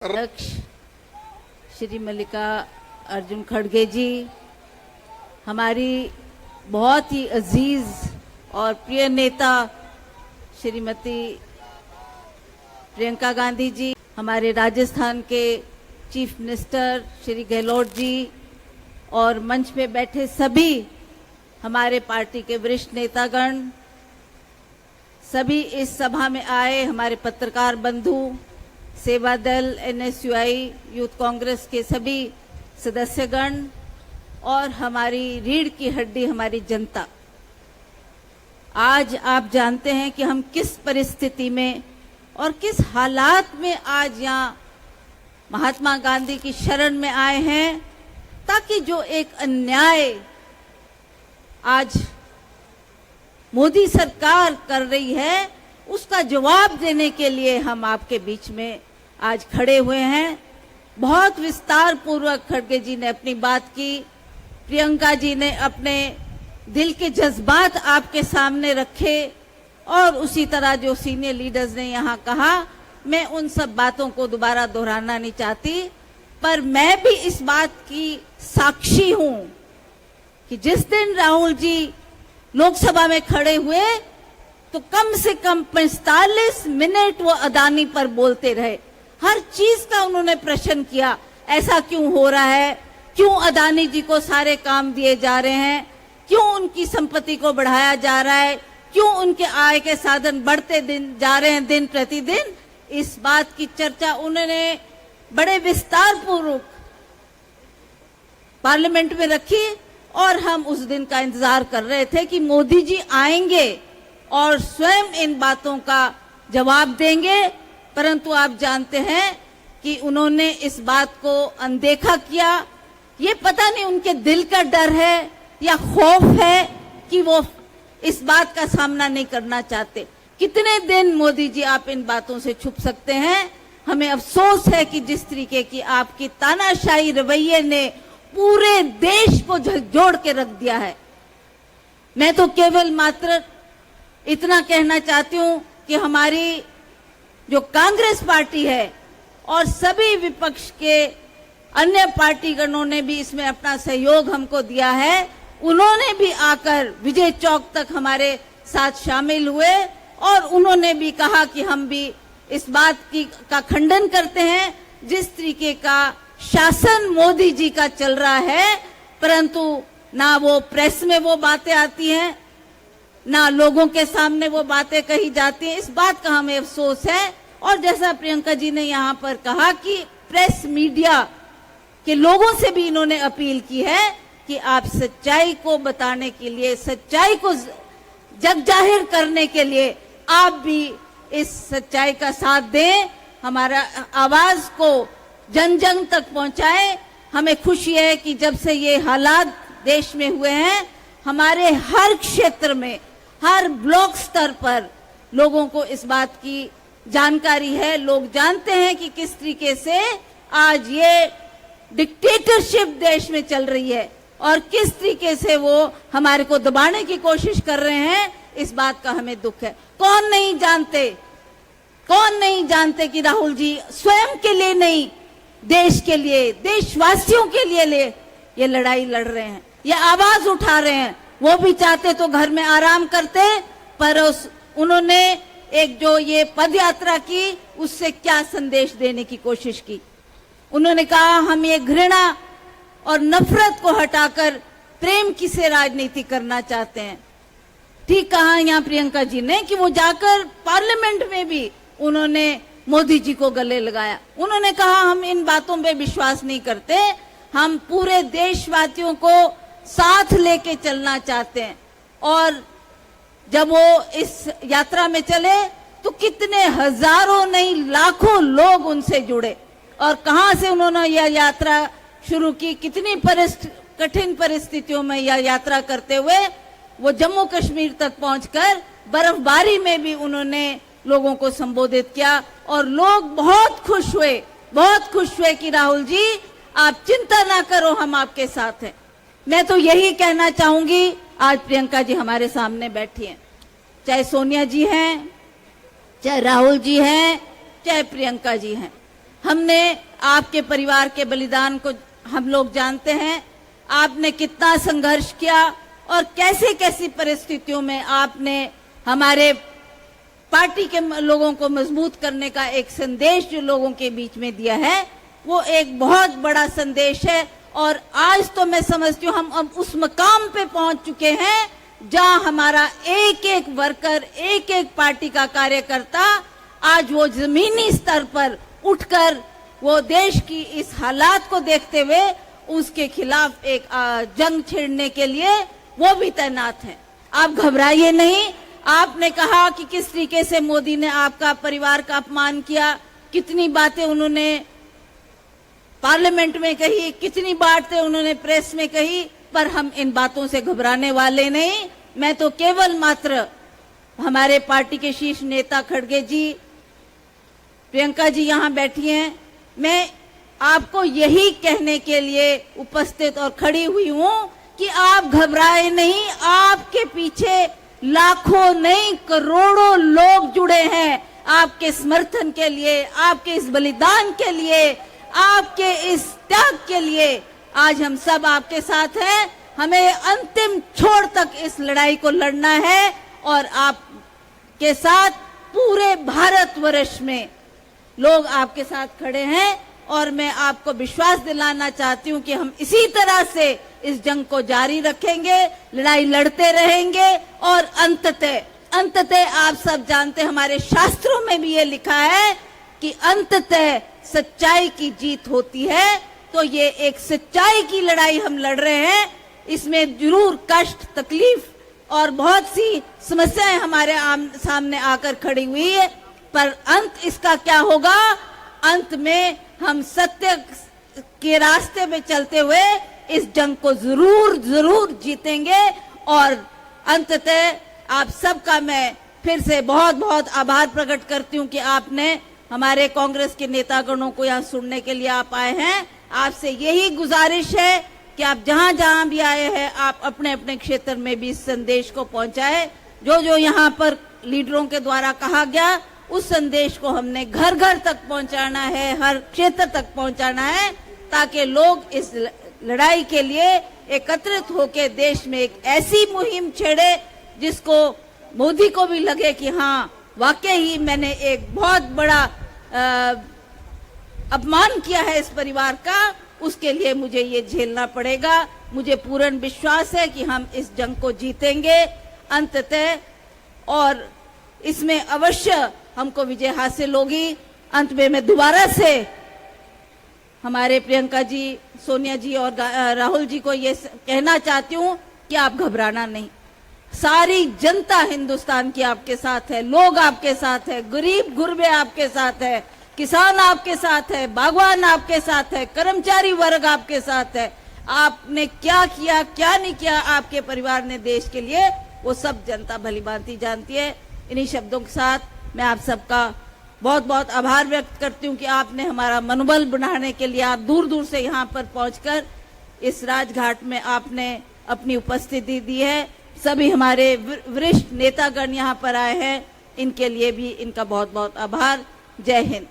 अध्यक्ष श्री मल्लिका अर्जुन खड़गे जी, हमारी बहुत ही अजीज और प्रिय नेता श्रीमती प्रियंका गांधी जी, हमारे राजस्थान के चीफ मिनिस्टर श्री गहलोत जी और मंच पे बैठे सभी हमारे पार्टी के वरिष्ठ नेतागण, सभी इस सभा में आए हमारे पत्रकार बंधु, सेवा दल, एनएसयूआई, यूथ कांग्रेस के सभी सदस्यगण और हमारी रीढ़ की हड्डी हमारी जनता। आज आप जानते हैं कि हम किस परिस्थिति में और किस हालात में आज यहाँ महात्मा गांधी की शरण में आए हैं, ताकि जो एक अन्याय आज मोदी सरकार कर रही है उसका जवाब देने के लिए हम आपके बीच में आज खड़े हुए हैं। बहुत विस्तार पूर्वक खड़गे जी ने अपनी बात की, प्रियंका जी ने अपने दिल के जज्बात आपके सामने रखे और उसी तरह जो सीनियर लीडर्स ने यहाँ कहा, मैं उन सब बातों को दोबारा दोहराना नहीं चाहती, पर मैं भी इस बात की साक्षी हूं कि जिस दिन राहुल जी लोकसभा में खड़े हुए तो कम से कम 45 मिनट वो अदानी पर बोलते रहे। हर चीज का उन्होंने प्रश्न किया, ऐसा क्यों हो रहा है, क्यों अदानी जी को सारे काम दिए जा रहे हैं, क्यों उनकी संपत्ति को बढ़ाया जा रहा है, क्यों उनके आय के साधन बढ़ते जा रहे हैं दिन प्रतिदिन। इस बात की चर्चा उन्होंने बड़े विस्तार पूर्वक पार्लियामेंट में रखी और हम उस दिन का इंतजार कर रहे थे कि मोदी जी आएंगे और स्वयं इन बातों का जवाब देंगे, परंतु आप जानते हैं कि उन्होंने इस बात को अनदेखा किया। ये पता नहीं उनके दिल का डर है या खौफ है कि वो इस बात का सामना नहीं करना चाहते। कितने दिन मोदी जी आप इन बातों से छुप सकते हैं। हमें अफसोस है कि जिस तरीके की आपकी तानाशाही रवैये ने पूरे देश को झकझोर के रख दिया है। मैं तो केवल मात्र इतना कहना चाहती हूं कि हमारी जो कांग्रेस पार्टी है और सभी विपक्ष के अन्य पार्टीगणों ने भी इसमें अपना सहयोग हमको दिया है। उन्होंने भी आकर विजय चौक तक हमारे साथ शामिल हुए और उन्होंने भी कहा कि हम भी इस बात का खंडन करते हैं जिस तरीके का शासन मोदी जी का चल रहा है, परंतु ना वो प्रेस में वो बातें आती हैं, ना लोगों के सामने वो बातें कही जाती हैं। इस बात का हमें अफसोस है। और जैसा प्रियंका जी ने यहाँ पर कहा कि प्रेस मीडिया के लोगों से भी इन्होंने अपील की है कि आप सच्चाई को बताने के लिए, सच्चाई को जग जाहिर करने के लिए आप भी इस सच्चाई का साथ दें, हमारा आवाज को जन जन तक पहुंचाएं। हमें खुशी है कि जब से ये हालात देश में हुए हैं, हमारे हर क्षेत्र में, हर ब्लॉक स्तर पर लोगों को इस बात की जानकारी है। लोग जानते हैं कि किस तरीके से आज ये डिक्टेटरशिप देश में चल रही है और किस तरीके से वो हमारे को दबाने की कोशिश कर रहे हैं। इस बात का हमें दुख है। कौन नहीं जानते कि राहुल जी स्वयं के लिए नहीं, देश के लिए, देशवासियों के लिए ये लड़ाई लड़ रहे हैं, ये आवाज उठा रहे हैं। वो भी चाहते तो घर में आराम करते, पर उन्होंने एक जो ये पद यात्रा की उससे क्या संदेश देने की कोशिश की। उन्होंने कहा हम ये घृणा और नफरत को हटाकर प्रेम की से राजनीति करना चाहते हैं। ठीक कहा यहाँ प्रियंका जी ने कि वो जाकर पार्लियामेंट में भी उन्होंने मोदी जी को गले लगाया। उन्होंने कहा हम इन बातों पे विश्वास नहीं करते, हम पूरे देशवासियों को साथ लेके चलना चाहते हैं। और जब वो इस यात्रा में चले तो कितने हजारों नहीं लाखों लोग उनसे जुड़े। और कहां से उन्होंने यह यात्रा शुरू की, कितनी कठिन परिस्थितियों में यह यात्रा करते हुए वो जम्मू कश्मीर तक पहुंचकर बर्फबारी में भी उन्होंने लोगों को संबोधित किया। और लोग बहुत खुश हुए कि राहुल जी आप चिंता ना करो, हम आपके साथ हैं। मैं तो यही कहना चाहूंगी, आज प्रियंका जी हमारे सामने बैठी हैं, चाहे सोनिया जी हैं, चाहे राहुल जी हैं, चाहे प्रियंका जी हैं, हमने आपके परिवार के बलिदान को हम लोग जानते हैं। आपने कितना संघर्ष किया और कैसे कैसी परिस्थितियों में आपने हमारे पार्टी के लोगों को मजबूत करने का एक संदेश जो लोगों के बीच में दिया है, वो एक बहुत बड़ा संदेश है। और आज तो मैं समझती हूँ हम अब उस मकाम पे पहुंच चुके हैं जहां हमारा एक एक वर्कर, एक एक पार्टी का कार्यकर्ता आज वो जमीनी स्तर पर उठकर वो देश की इस हालात को देखते हुए उसके खिलाफ एक जंग छेड़ने के लिए वो भी तैनात है। आप घबराइए नहीं। आपने कहा कि किस तरीके से मोदी ने आपका परिवार का अपमान किया, कितनी बातें उन्होंने पार्लियामेंट में कही, कितनी बातें उन्होंने प्रेस में कही, पर हम इन बातों से घबराने वाले नहीं। मैं तो केवल मात्र हमारे पार्टी के शीर्ष नेता खड़गे जी, प्रियंका जी यहाँ बैठी हैं, मैं आपको यही कहने के लिए उपस्थित और खड़ी हुई हूं कि आप घबराए नहीं। आपके पीछे लाखों नहीं करोड़ों लोग जुड़े हैं आपके समर्थन के लिए, आपके इस बलिदान के लिए, आपके इस त्याग के लिए। आज हम सब आपके साथ हैं। हमें अंतिम छोर तक इस लड़ाई को लड़ना है और आपके साथ पूरे भारतवर्ष में लोग आपके साथ खड़े हैं। और मैं आपको विश्वास दिलाना चाहती हूं कि हम इसी तरह से इस जंग को जारी रखेंगे, लड़ाई लड़ते रहेंगे और अंततः आप सब जानते हैं, हमारे शास्त्रों में भी ये लिखा है कि अंततः सच्चाई की जीत होती है। तो ये एक सच्चाई की लड़ाई हम लड़ रहे हैं। इसमें जरूर कष्ट, तकलीफ और बहुत सी समस्याएं हमारे सामने आकर खड़ी हुई है, पर अंत इसका क्या होगा? अंत में हम सत्य के रास्ते में चलते हुए इस जंग को जरूर जीतेंगे। और अंततः आप सबका मैं फिर से बहुत बहुत आभार प्रकट करती हूं कि आपने हमारे कांग्रेस के नेतागणों को यहाँ सुनने के लिए आप आए हैं। आपसे यही गुजारिश है कि आप जहां जहां भी आए हैं, आप अपने अपने क्षेत्र में भी इस संदेश को पहुंचाए। जो जो यहाँ पर लीडरों के द्वारा कहा गया, उस संदेश को हमने घर घर तक पहुंचाना है, हर क्षेत्र तक पहुंचाना है, ताकि लोग इस लड़ाई के लिए एकत्रित होकर देश में एक ऐसी मुहिम छेड़े जिसको मोदी को भी लगे कि हाँ, वाकई ही मैंने एक बहुत बड़ा अपमान किया है इस परिवार का, उसके लिए मुझे ये झेलना पड़ेगा। मुझे पूर्ण विश्वास है कि हम इस जंग को जीतेंगे अंततः, और इसमें अवश्य हमको विजय हासिल होगी। अंत में मैं दोबारा से हमारे प्रियंका जी, सोनिया जी और राहुल जी को ये कहना चाहती हूँ कि आप घबराना नहीं। सारी जनता हिंदुस्तान की आपके साथ है, लोग आपके साथ है, गरीब गुरबे आपके साथ है, किसान आपके साथ है, बागवान आपके साथ है, कर्मचारी वर्ग आपके साथ है। आपने क्या किया, क्या नहीं किया आपके परिवार ने देश के लिए, वो सब जनता भली भांति जानती है। इन्हीं शब्दों के साथ मैं आप सबका बहुत बहुत आभार व्यक्त करती हूँ कि आपने हमारा मनोबल बढ़ाने के लिए आप दूर दूर से यहाँ पर पहुंचकर इस राजघाट में आपने अपनी उपस्थिति दी है। सभी हमारे वरिष्ठ नेतागण यहाँ पर आए हैं, इनके लिए भी इनका बहुत बहुत आभार। जय हिंद।